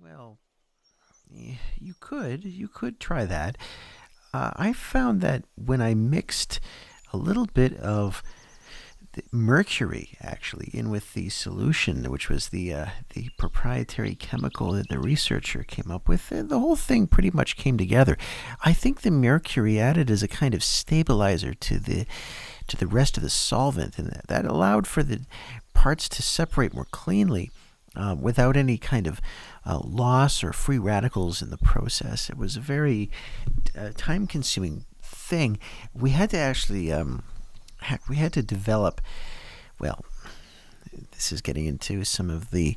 Well, you could try that. I found that when I mixed a little bit of the mercury actually in with the solution, which was the proprietary chemical that the researcher came up with, the whole thing pretty much came together. I think the mercury added as a kind of stabilizer to the rest of the solvent, and that allowed for the parts to separate more cleanly without any kind of loss or free radicals in the process. It was a very time consuming thing. We had to actually, heck, we had to develop, well, this is getting into some of the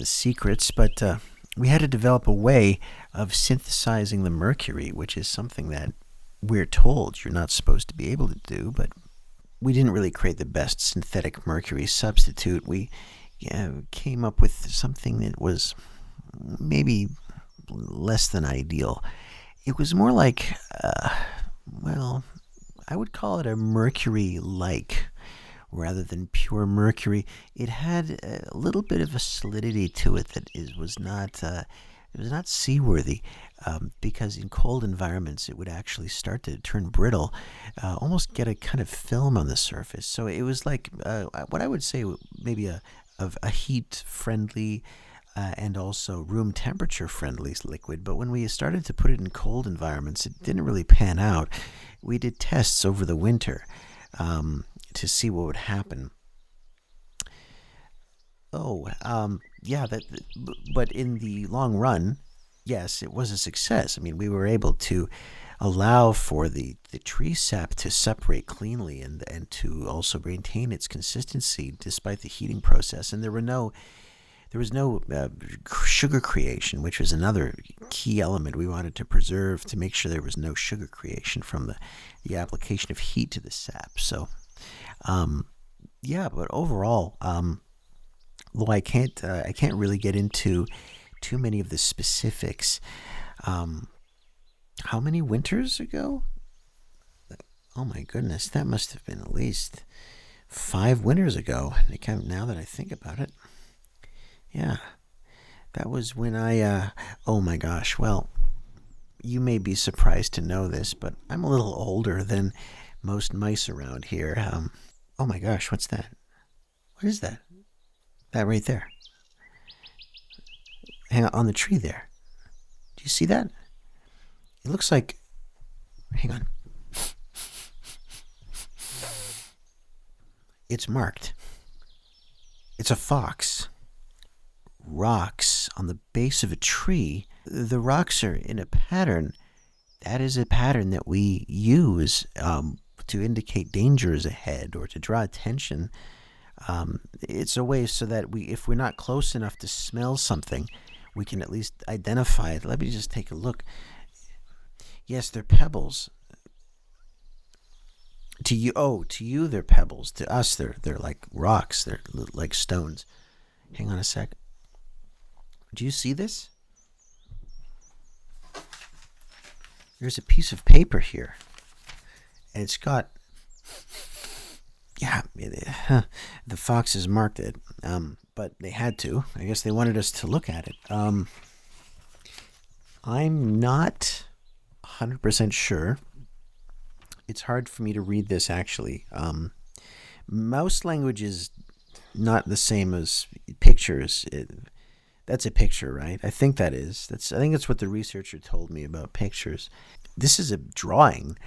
secrets, but we had to develop a way of synthesizing the mercury, which is something that we're told you're not supposed to be able to do, but we didn't really create the best synthetic mercury substitute. We came up with something that was maybe less than ideal. It was more like, well, I would call it a mercury like rather than pure mercury. It had a little bit of a solidity to it that was not seaworthy, because in cold environments it would actually start to turn brittle, almost get a kind of film on the surface. So it was like what I would say maybe a heat friendly and also room temperature friendly liquid. But when we started to put it in cold environments, it didn't really pan out. We did tests over the winter to see what would happen. Yeah, but in the long run, yes, it was a success. I mean, we were able to allow for the tree sap to separate cleanly and to also maintain its consistency despite the heating process. And there was no sugar creation, which was another key element we wanted to preserve to make sure there was no sugar creation from the application of heat to the sap. So, um, yeah, but overall, though I can't really get into too many of the specifics. Um, how many winters ago? Oh my goodness, that must have been at least 5 winters ago. Now that I think about it, yeah, that was when I. Oh my gosh. Well, you may be surprised to know this, but I'm a little older than most mice around here. Oh my gosh, what's that? What is that? That right there. Hang on the tree there. Do you see that? It looks like. Hang on. It's marked. It's a fox. Rocks on the base of a tree. The rocks are in a pattern. That is a pattern that we use to indicate dangers ahead or to draw attention. It's a way so that if we're not close enough to smell something, we can at least identify it. Let me just take a look. Yes, they're pebbles. To you they're pebbles. To us, they're like rocks. They're like stones. Hang on a sec. Do you see this? There's a piece of paper here, and it's got, yeah, the foxes marked it, but they had to. I guess they wanted us to look at it. I'm not 100% sure. It's hard for me to read this actually. Mouse language is not the same as pictures. That's a picture, right? I think that is. I think that's what the researcher told me about pictures. This is a drawing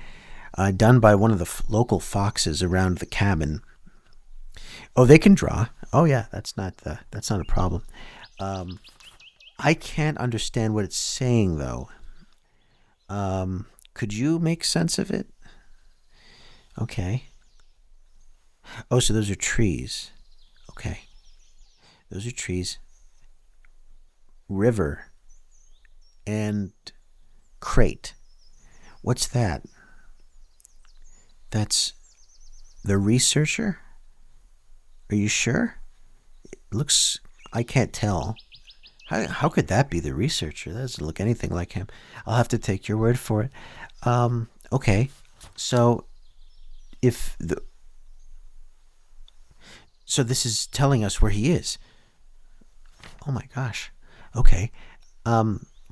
done by one of the local foxes around the cabin. Oh, they can draw. Oh yeah, that's not a problem. Um, I can't understand what it's saying though. Could you make sense of it? Okay. Oh, so those are trees. Okay, those are trees. River and crate. What's that? That's the researcher? Are you sure? It looks. I can't tell. How could that be the researcher? That doesn't look anything like him. I'll have to take your word for it. Okay. So if the so this is telling us where he is. Oh my gosh. Okay.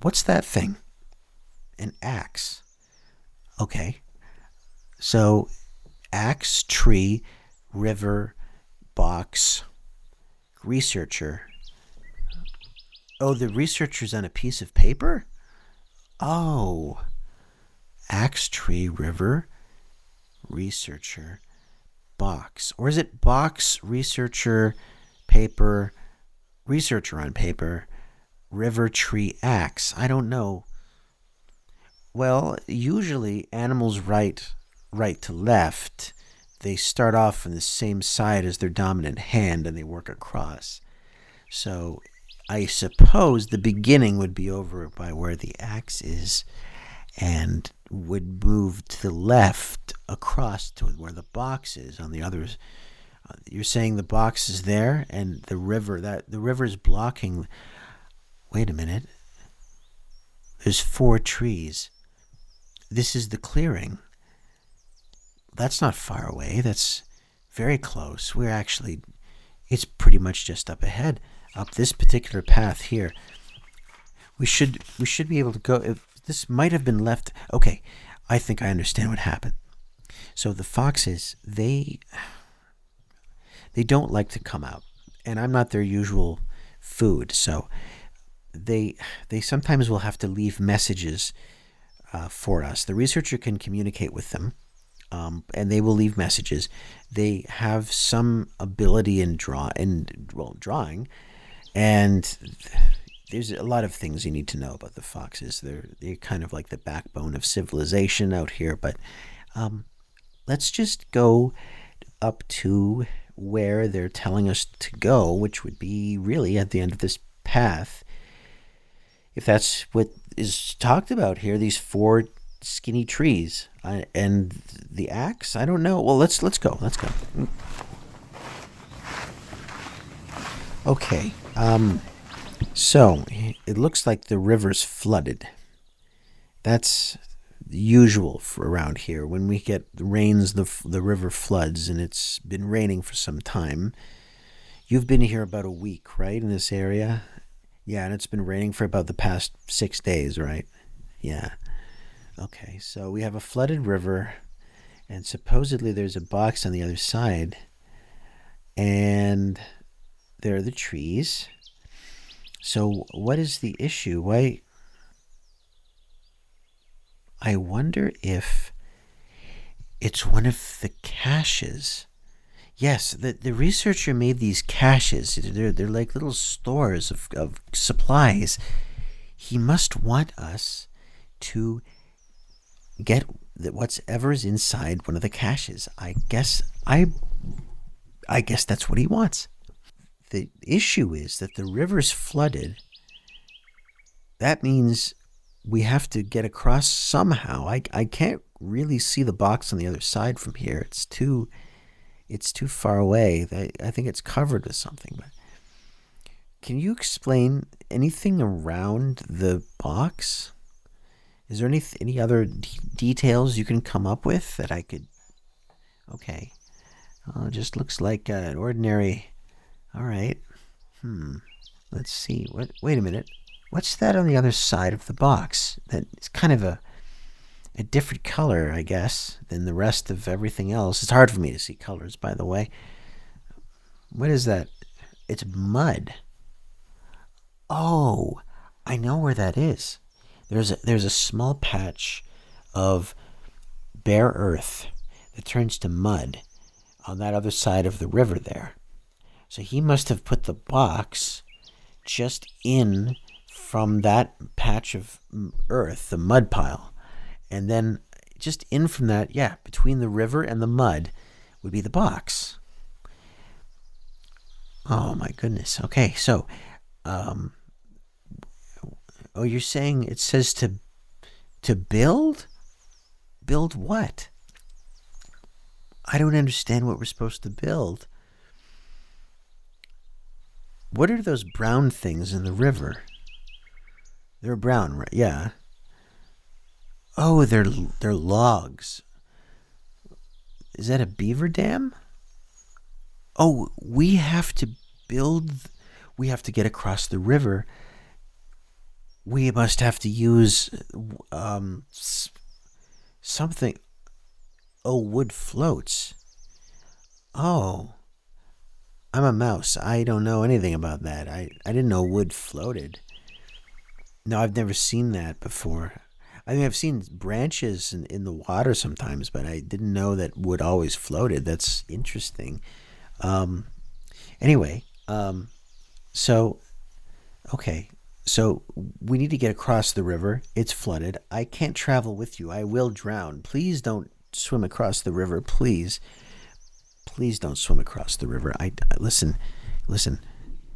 What's that thing? An axe. Okay. So axe, tree, river, box, researcher. Oh, the researcher's on a piece of paper? Oh, axe, tree, river, researcher, box. Or is it box, researcher, paper, researcher on paper, river, tree, axe? I don't know. Well, usually animals write right to left. They start off on the same side as their dominant hand and they work across. So I suppose the beginning would be over by where the axe is and would move to the left across to where the box is on the other. You're saying the box is there and the river is blocking. Wait a minute. There's 4 trees. This is the clearing. That's not far away. That's very close. It's pretty much just up ahead, up this particular path here. We should be able to go. If this might have been left. Okay, I think I understand what happened. So the foxes, they don't like to come out, and I'm not their usual food. So they sometimes will have to leave messages for us. The researcher can communicate with them, and they will leave messages. They have some ability in drawing, and there's a lot of things you need to know about the foxes. They're kind of like the backbone of civilization out here. But let's just go up to where they're telling us to go, which would be really at the end of this path. If that's what is talked about here, these 4 skinny trees and the axe. I don't know. Well, let's go. Let's go. Okay. So it looks like the river's flooded. That's usual for around here. When we get rains, the river floods, and it's been raining for some time. You've been here about a week, right, in this area? Yeah, and it's been raining for about the past 6 days, right? Yeah. Okay, so we have a flooded river, and supposedly there's a box on the other side, and there are the trees. So what is the issue? Why? I wonder if it's one of the caches. Yes, the researcher made these caches. They're like little stores of supplies. He must want us to get whatever's inside one of the caches. I guess that's what he wants. The issue is that the river's flooded. That means we have to get across somehow. I can't really see the box on the other side from here. It's too far away. I think it's covered with something. But can you explain anything around the box? Is there any other details you can come up with that I could? Okay, it just looks like an ordinary. All right. Let's see. Wait a minute. What's that on the other side of the box? It's kind of a different color, I guess, than the rest of everything else. It's hard for me to see colors, by the way. What is that? It's mud. Oh, I know where that is. There's a small patch of bare earth that turns to mud on that other side of the river there. So he must have put the box just in from that patch of earth, the mud pile. And then just in from that, yeah, between the river and the mud would be the box. Oh my goodness. Okay, so you're saying it says to build? Build what? I don't understand what we're supposed to build. What are those brown things in the river? They're brown, right? Yeah. Oh, they're logs. Is that a beaver dam? Oh, we have to get across the river We must have to use um, s- something. Oh, wood floats. Oh, I'm a mouse. I don't know anything about that. I didn't know wood floated. No, I've never seen that before. I mean, I've seen branches in the water sometimes, but I didn't know that wood always floated. That's interesting. Um, anyway, so okay, so we need to get across the river. It's flooded. I can't travel with you. I will drown. Please don't swim across the river. Please, please don't swim across the river. Listen, listen.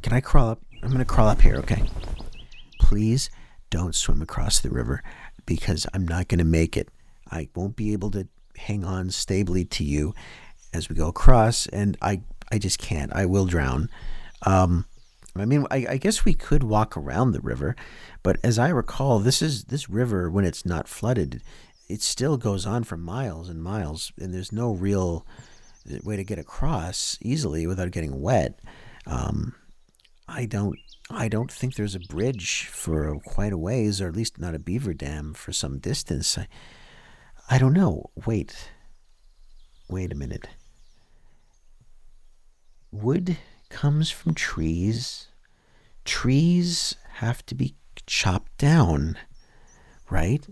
Can I crawl up? I'm gonna crawl up here. Okay. Please don't swim across the river because I'm not gonna make it. I won't be able to hang on stably to you as we go across, and I just can't. I will drown. Um, I mean, I guess we could walk around the river, but as I recall, this river when it's not flooded, it still goes on for miles and miles, and there's no real way to get across easily without getting wet. Um, I don't. I don't think there's a bridge for quite a ways, or at least not a beaver dam for some distance. I don't know. Wait a minute. Wood comes from trees. Trees have to be chopped down, right?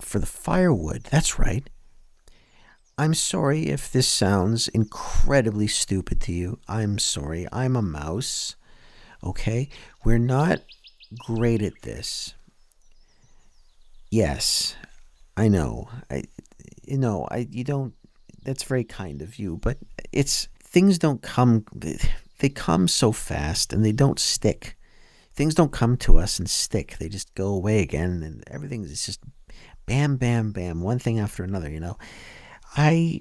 For the firewood. That's right. I'm sorry if this sounds incredibly stupid to you. I'm sorry. I'm a mouse. Okay? We're not great at this. Yes, I know. You don't. That's very kind of you, but it's things don't come. They come so fast and they don't stick. Things don't come to us and stick. They just go away again, and everything is just bam, bam, bam, one thing after another. I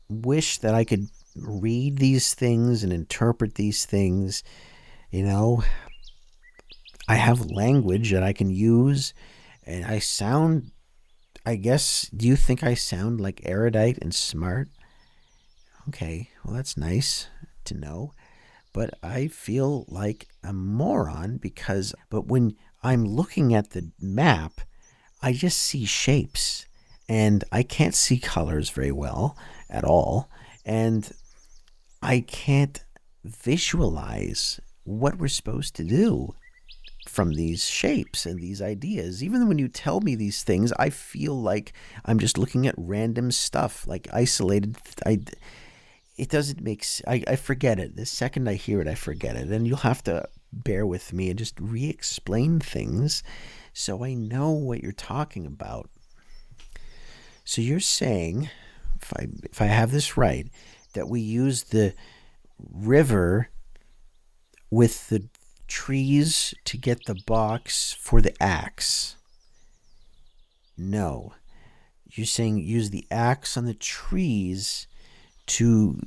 wish that I could read these things and interpret these things. You know, I have language that I can use, and I sound. I guess. Do you think I sound like erudite and smart? Okay, well that's nice to know. But I feel like a moron because. But when I'm looking at the map, I just see shapes, and I can't see colors very well at all, and I can't visualize what we're supposed to do from these shapes and these ideas. Even when you tell me these things, I feel like I'm just looking at random stuff, like isolated. It doesn't make. I forget it. The second I hear it, I forget it, and you'll have to bear with me and just re-explain things so I know what you're talking about. So you're saying, if I have this right, that we use the river with the trees to get the box for the axe. No. You're saying use the axe on the trees to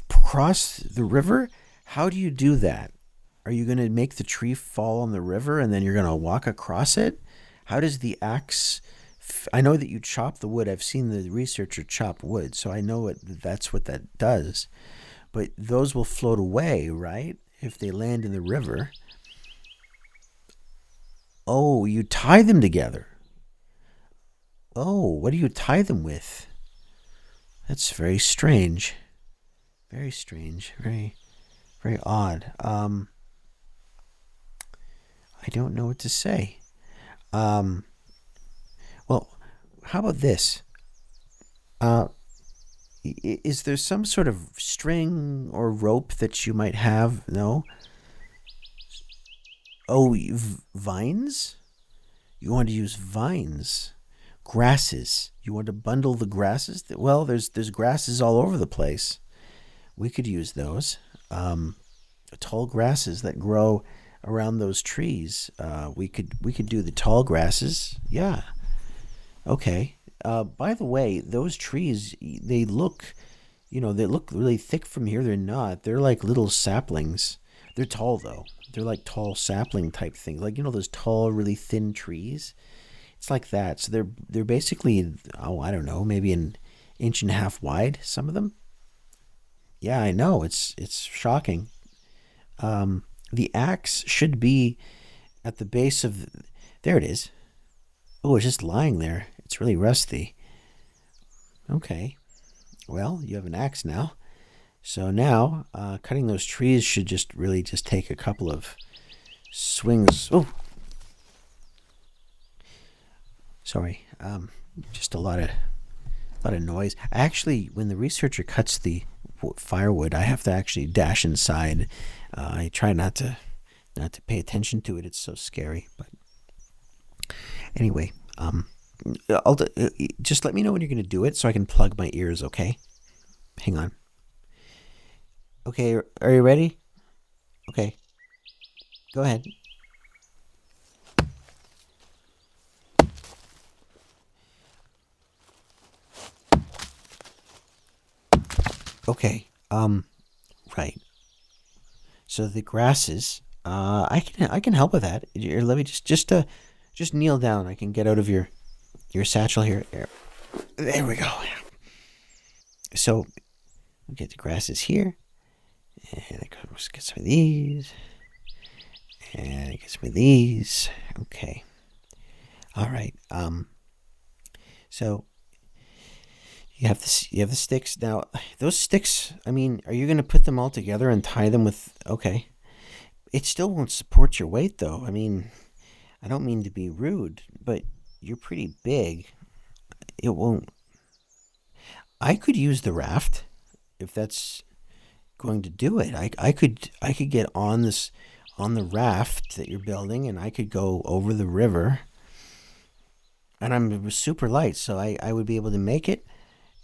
cross the river? How do you do that? Are you going to make the tree fall on the river and then you're going to walk across it? How does the axe? I know that you chop the wood. I've seen the researcher chop wood, so I know that's what that does. But those will float away, right? If they land in the river. Oh, you tie them together. Oh, what do you tie them with? That's very strange. Very strange. Very, very odd. I don't know what to say. Um, well, how about this? Uh, is there some sort of string or rope that you might have? No. Oh, vines? You want to use vines, grasses. You want to bundle the grasses. Well, there's grasses all over the place. We could use those. Tall grasses that grow around those trees. We could do the tall grasses. Yeah. Okay. By the way, those trees they look really thick from here. They're not. They're like little saplings. They're tall though. They're like tall sapling type things. Like those tall, really thin trees. It's like that. So they're basically, oh, I don't know, maybe an inch and a half wide. Some of them. Yeah, I know. It's shocking. The axe should be at the base of. There it is. Oh, it's just lying there. It's really rusty. Okay. Well, you have an axe now. So now, cutting those trees should just really just take a couple of swings. Oh, sorry. Just a lot of noise. Actually, when the researcher cuts the firewood, I have to actually dash inside. I try not to pay attention to it. It's so scary. But anyway, just let me know when you're going to do it so I can plug my ears. Okay. Hang on. Okay, are you ready? Okay, go ahead. Okay, right. So the grasses, I can help with that. Let me just kneel down. I can get out of your satchel here. There we go. So we get the grasses here, and it get some of these, and it gets me these. Okay. All right. So you have the sticks now. Those sticks. I mean, are you going to put them all together and tie them with? Okay. It still won't support your weight, though. I mean, I don't mean to be rude, but you're pretty big. It won't. I could use the raft if that's going to do it. I could get on this on the raft that you're building, and I could go over the river. And I'm super light, so I would be able to make it,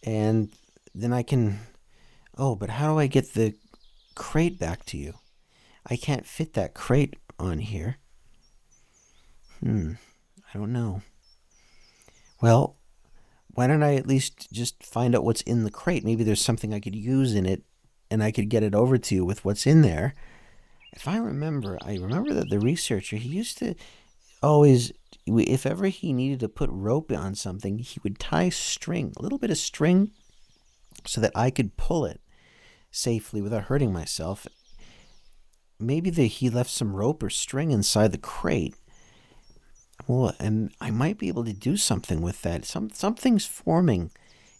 and then I can. Oh, but how do I get the crate back to you? I can't fit that crate on here. I don't know. Well, why don't I at least just find out what's in the crate? Maybe there's something I could use in it, and I could get it over to you with what's in there. If I remember that the researcher, he used to always, if ever he needed to put rope on something, he would tie string, a little bit of string, so that I could pull it safely without hurting myself. Maybe he left some rope or string inside the crate. Well, and I might be able to do something with that. Something's forming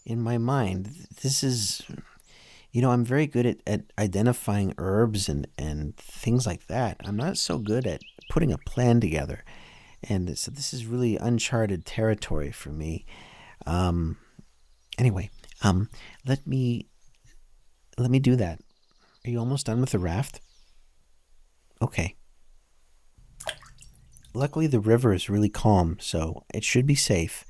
in my mind. This is, I'm very good at identifying herbs and things like that. I'm not so good at putting a plan together. And so this is really uncharted territory for me. Anyway, let me do that. Are you almost done with the raft? Okay. Luckily, the river is really calm, so it should be safe.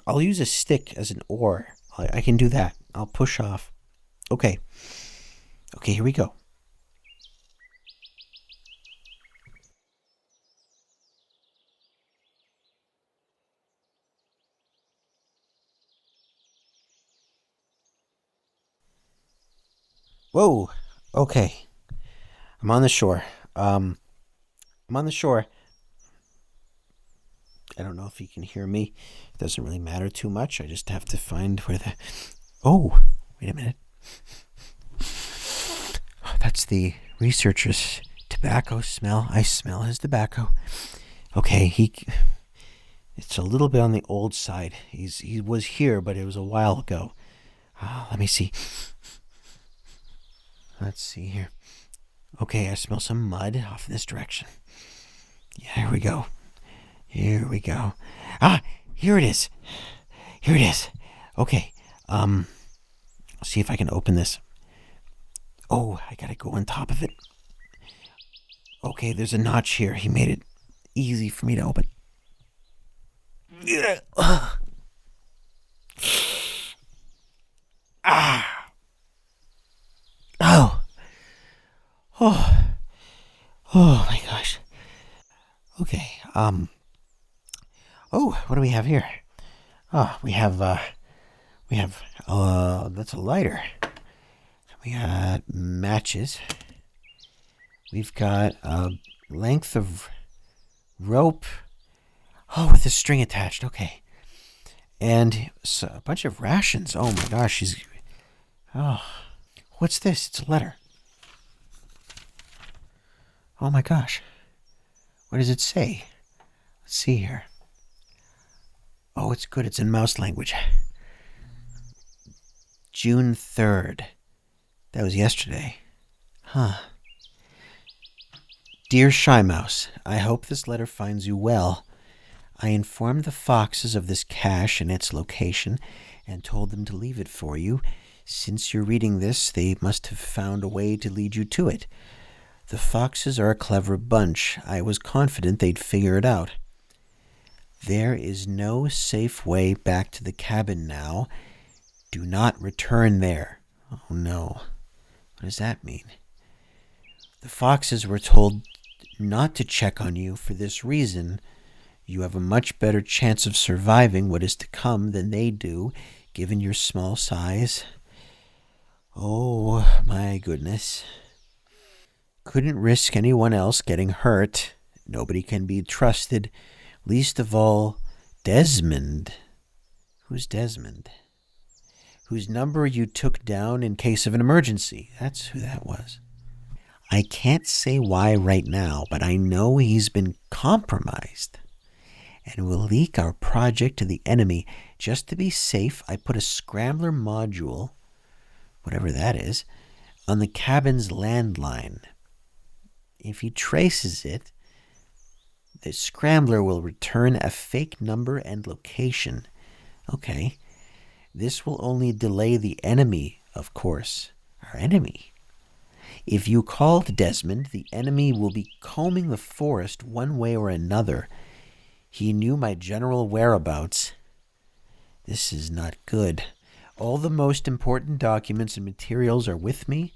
I'll use a stick as an oar. I can do that. I'll push off. Okay. Okay, here we go. Whoa. Okay. I'm on the shore. I'm on the shore. I don't know if you can hear me. It doesn't really matter too much. I just have to find where the. Oh, wait a minute. That's the researcher's tobacco smell. I smell his tobacco. Okay, it's a little bit on the old side. He was here, but it was a while ago. Let me see. Let's see here. Okay, I smell some mud off in this direction. Yeah, here we go. Here we go. Here it is. Here it is. Okay. See if I can open this. Oh, I gotta go on top of it. Okay, there's a notch here. He made it easy for me to open. Ah. Oh. Oh. Oh my gosh. Okay. Oh, what do we have here? We have that's a lighter. We got matches. We've got a length of rope. Oh, with a string attached. Okay. And a bunch of rations. Oh my gosh, oh, what's this? It's a letter. Oh my gosh. What does it say? Let's see here. Oh, it's good. It's in mouse language. June 3rd. That was yesterday. Huh. Dear Shy Mouse, I hope this letter finds you well. I informed the foxes of this cache and its location and told them to leave it for you. Since you're reading this, they must have found a way to lead you to it. The foxes are a clever bunch. I was confident they'd figure it out. There is no safe way back to the cabin now. Do not return there. Oh no. What does that mean? The foxes were told not to check on you for this reason. You have a much better chance of surviving what is to come than they do, given your small size. Oh, my goodness. Couldn't risk anyone else getting hurt. Nobody can be trusted, least of all Desmond. Who's Desmond? Whose number you took down in case of an emergency. That's who that was. I can't say why right now, but I know he's been compromised and will leak our project to the enemy. Just to be safe, I put a scrambler module, whatever that is, on the cabin's landline. If he traces it, the scrambler will return a fake number and location. Okay. This will only delay the enemy, of course. Our enemy. If you called Desmond, the enemy will be combing the forest one way or another. He knew my general whereabouts. This is not good. All the most important documents and materials are with me,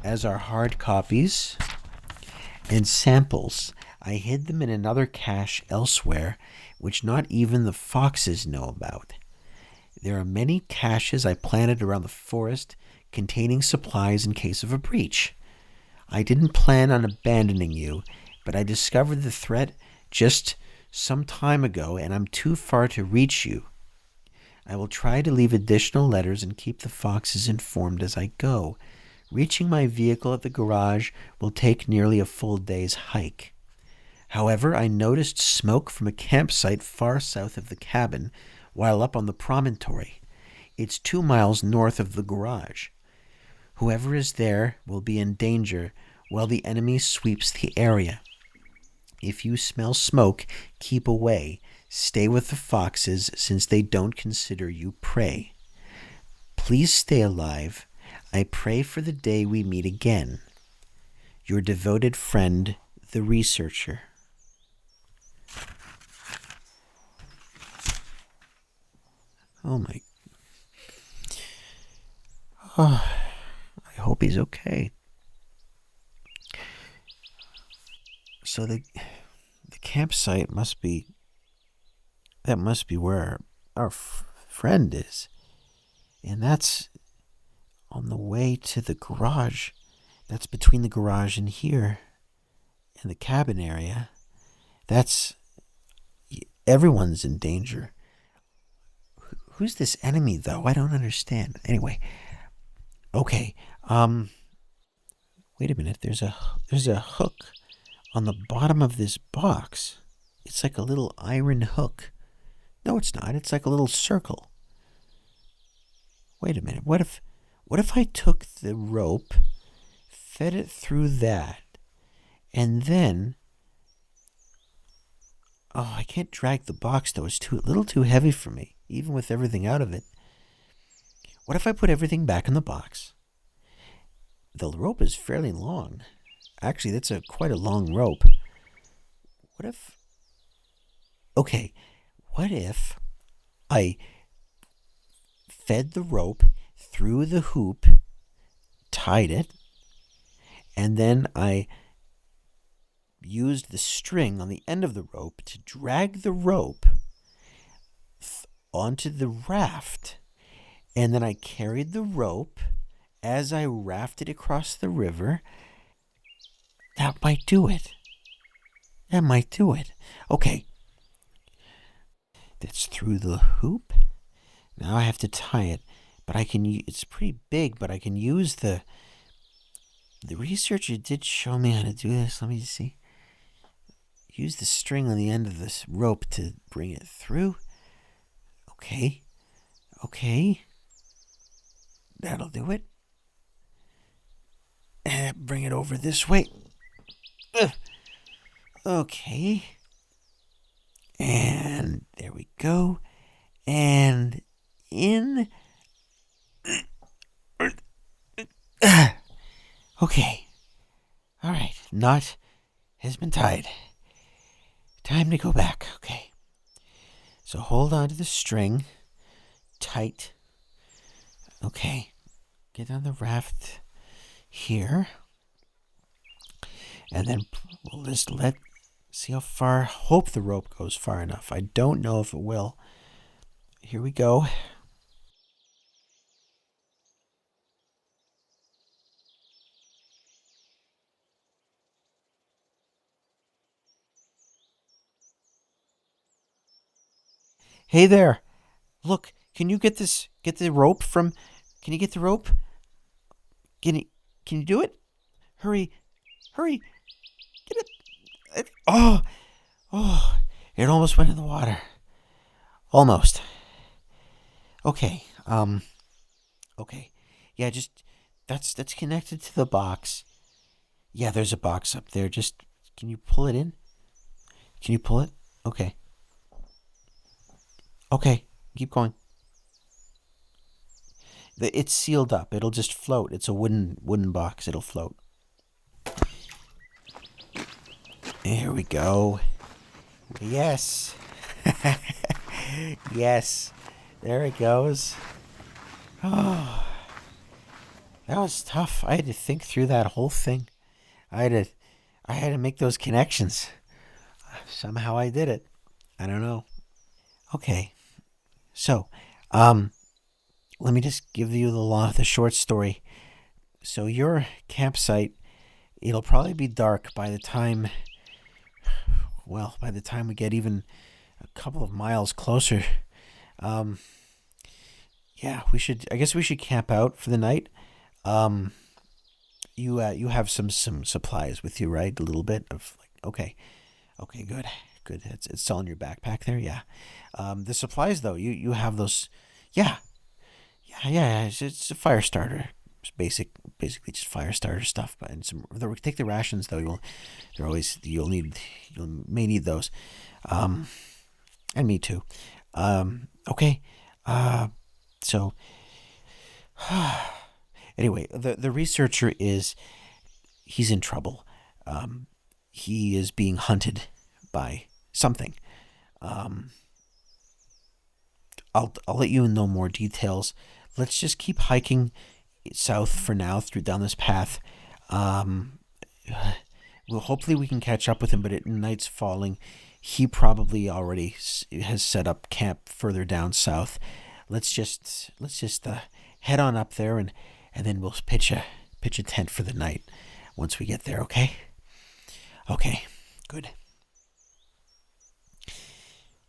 as are hard copies and samples. I hid them in another cache elsewhere, which not even the foxes know about. There are many caches I planted around the forest containing supplies in case of a breach. I didn't plan on abandoning you, but I discovered the threat just some time ago, and I'm too far to reach you. I will try to leave additional letters and keep the foxes informed as I go. Reaching my vehicle at the garage will take nearly a full day's hike. However, I noticed smoke from a campsite far south of the cabin while up on the promontory. It's 2 miles north of the garage. Whoever is there will be in danger while the enemy sweeps the area. If you smell smoke, keep away. Stay with the foxes since they don't consider you prey. Please stay alive. I pray for the day we meet again. Your devoted friend, the researcher. Oh my. Oh, I hope he's okay. So the campsite must be where our friend is, and that's on the way to the garage. That's between the garage and here, in the cabin area. That's everyone's in danger. Who's this enemy though? I don't understand. Anyway, okay. Wait a minute. There's a hook on the bottom of this box. It's like a little iron hook. No, it's not. It's like a little circle. Wait a minute. What if I took the rope, fed it through that, and then I can't drag the box though. It's a little too heavy for me, even with everything out of it. What if I put everything back in the box? The rope is fairly long. Actually, that's quite a long rope. What if... Okay, what if I fed the rope through the hoop, tied it, and then I used the string on the end of the rope to drag the rope onto the raft, and then I carried the rope as I rafted across the river? That might do it. That might do it. Okay. That's through the hoop. Now I have to tie it, but it's pretty big, but I can use the researcher did show me how to do this. Let me see. use the string on the end of this rope to bring it through. Okay. Okay. That'll do it. And bring it over this way. Okay. And there we go. And in. Okay. All right. Knot has been tied. Time to go back. Okay. So hold on to the string tight. Okay. Get on the raft here. And then we'll just see how far. Hope the rope goes far enough. I don't know if it will. Here we go. Hey there. Look, can you get the rope from, can you get the rope? Can you do it? Hurry, hurry, get it. Oh, it almost went in the water. Almost. Okay, okay. Yeah, just, that's connected to the box. Yeah, there's a box up there. Just, can you pull it in? Can you pull it? Okay. Okay, keep going. It's sealed up. It'll just float. It's a wooden box. It'll float. There we go. Yes. Yes. There it goes. Oh, that was tough. I had to think through that whole thing. I had to make those connections. Somehow I did it. I don't know. Okay. So, let me just give you the short story. So your campsite, it'll probably be dark by the time, well, by the time we get even a couple of miles closer. Um, yeah, I guess we should camp out for the night. Um, you have some supplies with you, right? A little bit of like, okay, okay, good, good. It's all in your backpack there, yeah. The supplies though, you have those, yeah, yeah. It's a fire starter. It's basically just fire starter stuff. But and take the rations though. You may need those. Um, and me too. Okay. Uh, so anyway, the researcher he's in trouble. He is being hunted by something. Um, I'll let you know more details. Let's just keep hiking south for now through down this path. Um, well, hopefully we can catch up with him. But night's falling. He probably already has set up camp further down south. Let's just head on up there and then we'll pitch a tent for the night once we get there. Okay. Okay. Good.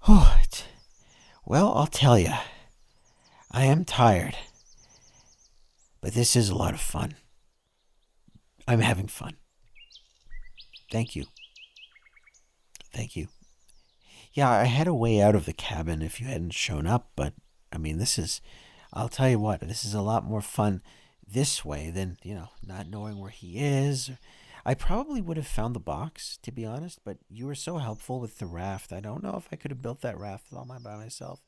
Oh, well, I'll tell you, I am tired, but this is a lot of fun. I'm having fun. Thank you. Thank you. Yeah, I had a way out of the cabin if you hadn't shown up, but I mean, I'll tell you what, this is a lot more fun this way than, not knowing where he is. I probably would have found the box, to be honest, but you were so helpful with the raft. I don't know if I could have built that raft all by myself.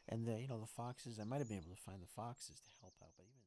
And the foxes, I might have been able to find the foxes to help out, but even